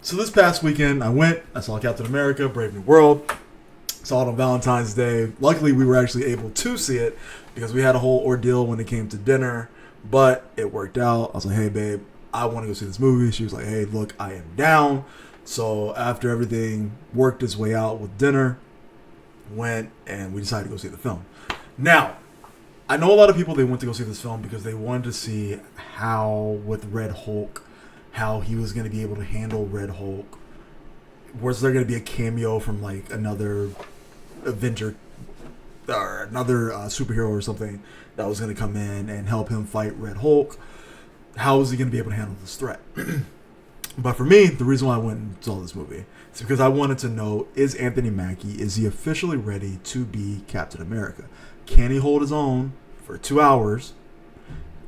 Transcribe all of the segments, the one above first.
So this past weekend, I saw Captain America, Brave New World. Saw it on Valentine's Day. Luckily, we were actually able to see it because we had a whole ordeal when it came to dinner, but it worked out. I was like, hey, babe, I want to go see this movie. She was like, hey, look, I am down. So after everything worked its way out with dinner, went and we decided to go see the film. Now, I know a lot of people, they went to go see this film because they wanted to see how, with Red Hulk, how he was going to be able to handle Red Hulk. Was there going to be a cameo from like another Avenger or another superhero or something that was going to come in and help him fight Red Hulk? How is he going to be able to handle this threat? But for me, the reason why I went and saw this movie is because I wanted to know, is Anthony Mackie, is he officially ready to be Captain America? Can he hold his own for 2 hours?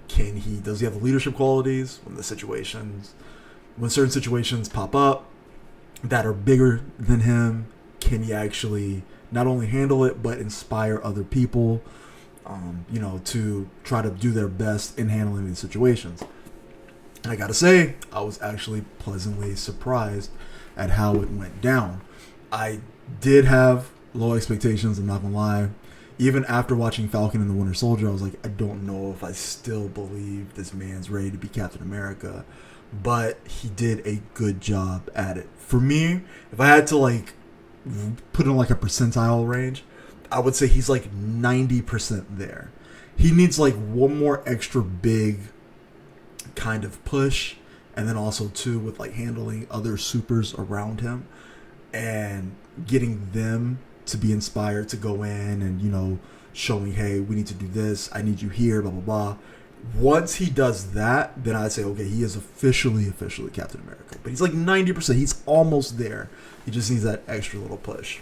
Does he have the leadership qualities when certain situations pop up that are bigger than him? Can he actually not only handle it but inspire other people, to try to do their best in handling these situations? And I gotta say, I was actually pleasantly surprised at how it went down. I did have low expectations, I'm not gonna lie. Even after watching Falcon and the Winter Soldier, I was like, I don't know if I still believe this man's ready to be Captain America. But he did a good job at it. For me, if I had to like put in like a percentile range, I would say he's like 90% there. He needs like one more extra big kind of push, and then also too with like handling other supers around him and getting them to be inspired to go in and showing, hey, we need to do this, I need you here, blah blah blah. Once he does that, then I'd say, okay, he is officially Captain America. But he's like 90%. He's almost there. He just needs that extra little push.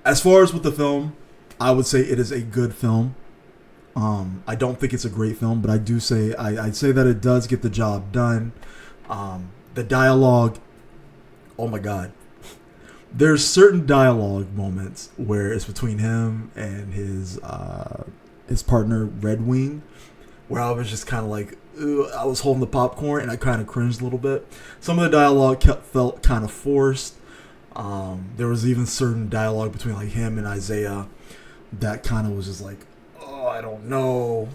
As far as with the film, I would say it is a good film. I don't think it's a great film, but I'd say that it does get the job done. The dialogue, oh my God. There's certain dialogue moments where it's between him and his partner Red Wing, where I was just kind of like, I was holding the popcorn and I kind of cringed a little bit. Some of the dialogue felt kind of forced. There was even certain dialogue between like him and Isaiah that kind of was just like, oh, I don't know.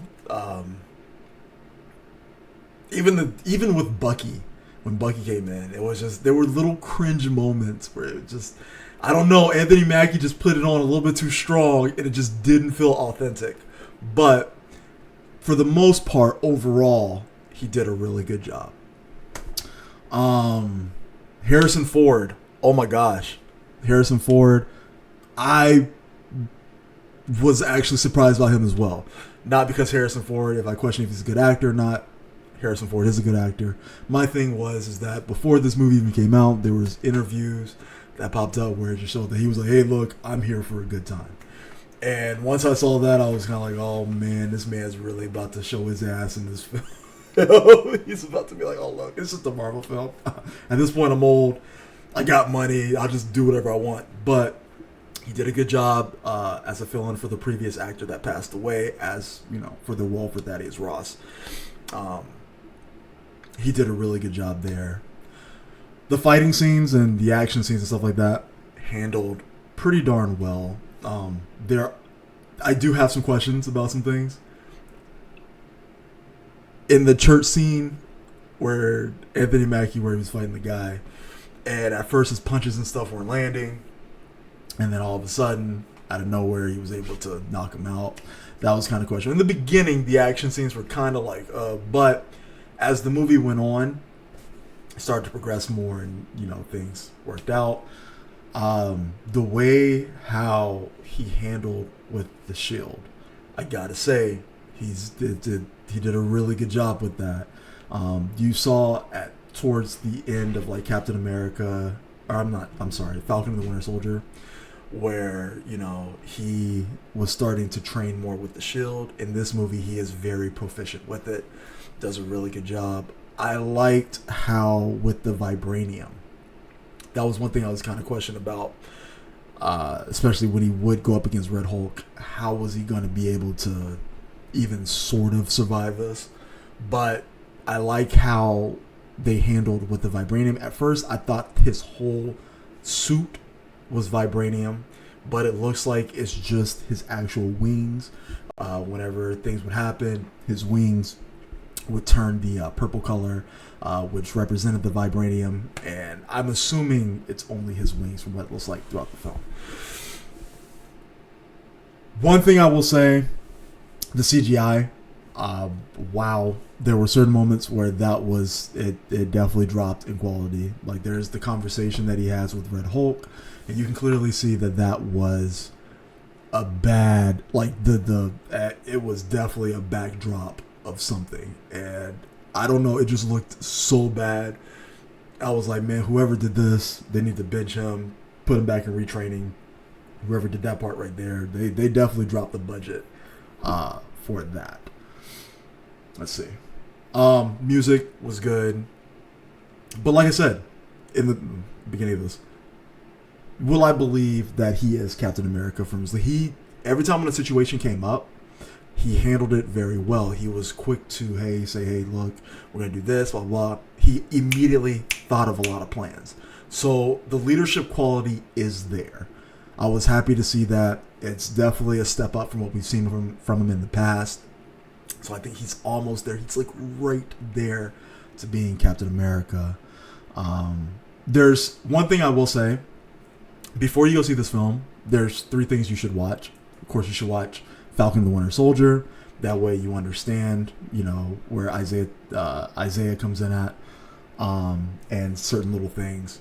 Even with Bucky. When Bucky came in, it was just, there were little cringe moments where it just, I don't know, Anthony Mackie just put it on a little bit too strong and it just didn't feel authentic. But for the most part, overall, he did a really good job. Harrison Ford, oh my gosh. Harrison Ford, I was actually surprised by him as well. Not because Harrison Ford, if I question if he's a good actor or not, Harrison Ford is a good actor. My thing is that before this movie even came out, there was interviews that popped up where it just showed that he was like, hey, look, I'm here for a good time. And once I saw that, I was kind of like, oh man, this man's really about to show his ass in this film. He's about to be like, oh look, it's just a Marvel film. At this point, I'm old. I got money. I'll just do whatever I want. But he did a good job as a fill-in for the previous actor that passed away, as for the role for Thaddeus Ross. He did a really good job there. The fighting scenes and the action scenes and stuff like that handled pretty darn well. I do have some questions about some things. In the church scene where Anthony Mackie, where he was fighting the guy, and at first his punches and stuff weren't landing, and then all of a sudden, out of nowhere, he was able to knock him out. That was kind of question. In the beginning, the action scenes were kind of like, but as the movie went on, it started to progress more, and things worked out. The way how he handled with the shield, I gotta say, he did a really good job with that. You saw towards the end of like Captain America, Falcon and the Winter Soldier, where he was starting to train more with the shield. In this movie, he is very proficient with it. Does a really good job. I liked how with the vibranium, that was one thing I was kind of questioned about, especially when he would go up against Red Hulk. How was he going to be able to even sort of survive this? But I like how they handled with the vibranium. At first, I thought his whole suit was vibranium, but it looks like it's just his actual wings. Whenever things would happen, his wings would turn the purple color, which represented the vibranium, and I'm assuming it's only his wings from what it looks like throughout the film. One thing I will say, the CGI, wow, there were certain moments where that was, it definitely dropped in quality. Like there's the conversation that he has with Red Hulk, and you can clearly see that was a bad, like it was definitely a backdrop of something, and I don't know, it just looked so bad. I was like, man, whoever did this, they need to bench him, put him back in retraining. Whoever did that part right there, they definitely dropped the budget for that. Let's see. Music was good, but like I said in the beginning of this, will I believe that he is Captain America from every time when a situation came up, he handled it very well. He was quick to say, hey, look, we're going to do this, blah, blah. He immediately thought of a lot of plans. So the leadership quality is there. I was happy to see that. It's definitely a step up from what we've seen from him in the past. So I think he's almost there. He's like right there to being Captain America. There's one thing I will say. Before you go see this film, there's 3 things you should watch. Of course, you should watch Falcon and the Winter Soldier. That way you understand, where Isaiah comes in at, and certain little things.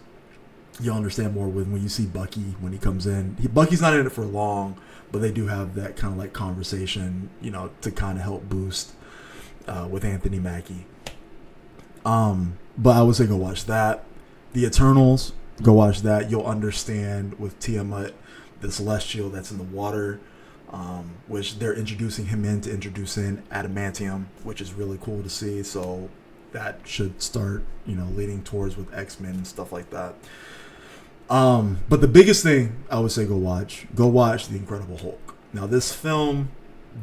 You'll understand more when you see Bucky when he comes in. Bucky's not in it for long, but they do have that kind of like conversation, to kind of help boost with Anthony Mackie. But I would say go watch that. The Eternals, go watch that. You'll understand with Tiamat, the Celestial that's in the water, which they're introducing him to introduce in adamantium, which is really cool to see. So that should start, leading towards with X-Men and stuff like that. But the biggest thing I would say go watch The Incredible Hulk. Now this film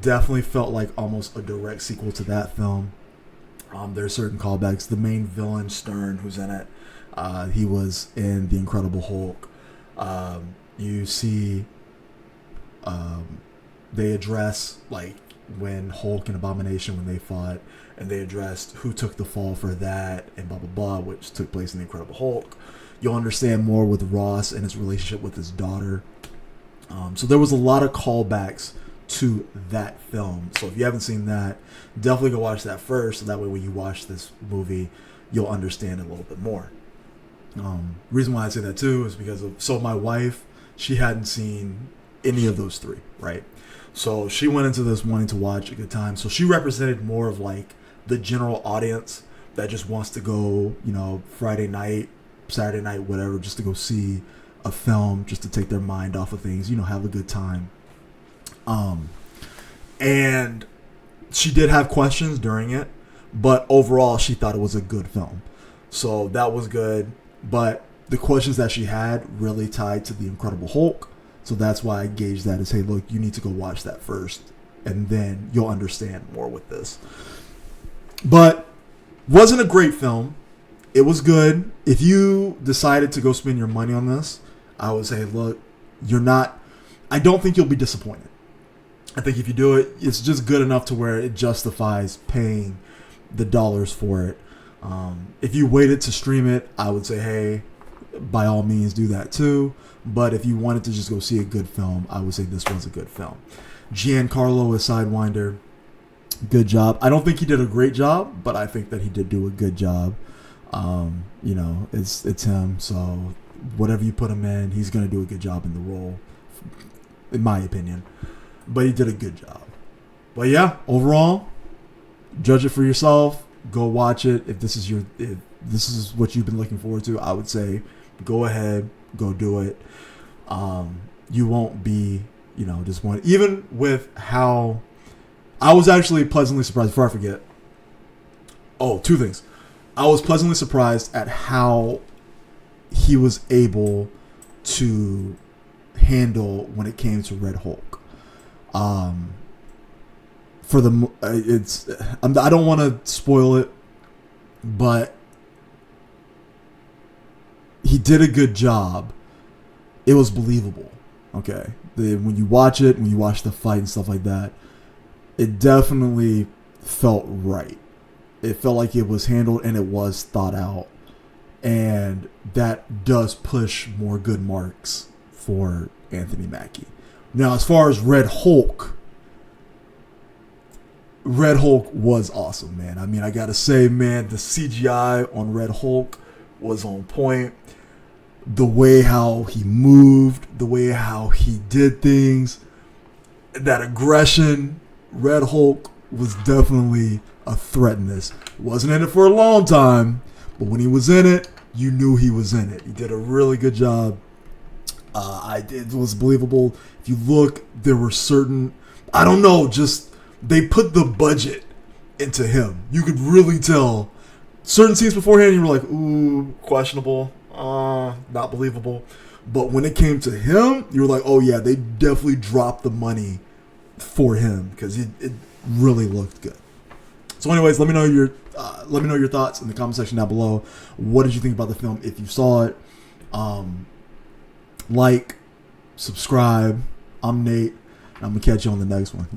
definitely felt like almost a direct sequel to that film. There are certain callbacks. The main villain, Stern, who's in it, he was in The Incredible Hulk. You see they address like when Hulk and Abomination, when they fought, and they addressed who took the fall for that and blah blah blah, which took place in The Incredible Hulk. You'll understand more with Ross and his relationship with his daughter. So there was a lot of callbacks to that film. So if you haven't seen that, definitely go watch that first. So that way when you watch this movie, you'll understand it a little bit more. Reason why I say that too is because my wife, she hadn't seen any of those 3, right? So she went into this wanting to watch a good time. So she represented more of like the general audience that just wants to go, Friday night, Saturday night, whatever, just to go see a film, just to take their mind off of things, have a good time. And she did have questions during it, but overall she thought it was a good film. So that was good. But the questions that she had really tied to The Incredible Hulk. So that's why I gauged that as, hey, look, you need to go watch that first, and then you'll understand more with this. But wasn't a great film. It was good. If you decided to go spend your money on this, I would say, look, I don't think you'll be disappointed. I think if you do it, it's just good enough to where it justifies paying the dollars for it. If you waited to stream it, I would say, hey, by all means do that too. But if you wanted to just go see a good film, I would say this was a good film. Giancarlo as Sidewinder, good job. I don't think he did a great job, but I think that he did do a good job. It's him, so whatever you put him in, he's going to do a good job in the role, in my opinion. But he did a good job. But yeah, overall, judge it for yourself. Go watch it. If this is what you've been looking forward to, I would say go ahead, go do it. You won't be, disappointed. Even with how I was actually pleasantly surprised. Before I forget, 2 things. I was pleasantly surprised at how he was able to handle when it came to Red Hulk. I don't want to spoil it, but he did a good job. It was believable. Okay, when you watch it, when you watch the fight and stuff like that, it definitely felt right. It felt like it was handled and it was thought out, and that does push more good marks for Anthony Mackie. Now, as far as Red Hulk was awesome, man. I mean, I gotta say, man, the CGI on Red Hulk was on point. The way how he moved, the way how he did things, that aggression, Red Hulk was definitely a threat in this. Wasn't in it for a long time, but when he was in it, you knew he was in it. He did a really good job. It was believable. If you look, there were certain, I don't know, just they put the budget into him. You could really tell certain scenes beforehand. You were like, ooh, questionable. Not believable. But when it came to him, you were like, oh yeah, they definitely dropped the money for him because it really looked good. So anyways, let me know your thoughts in the comment section down below. What did you think about the film if you saw it? Like, subscribe. I'm Nate, and I'm gonna catch you on the next one.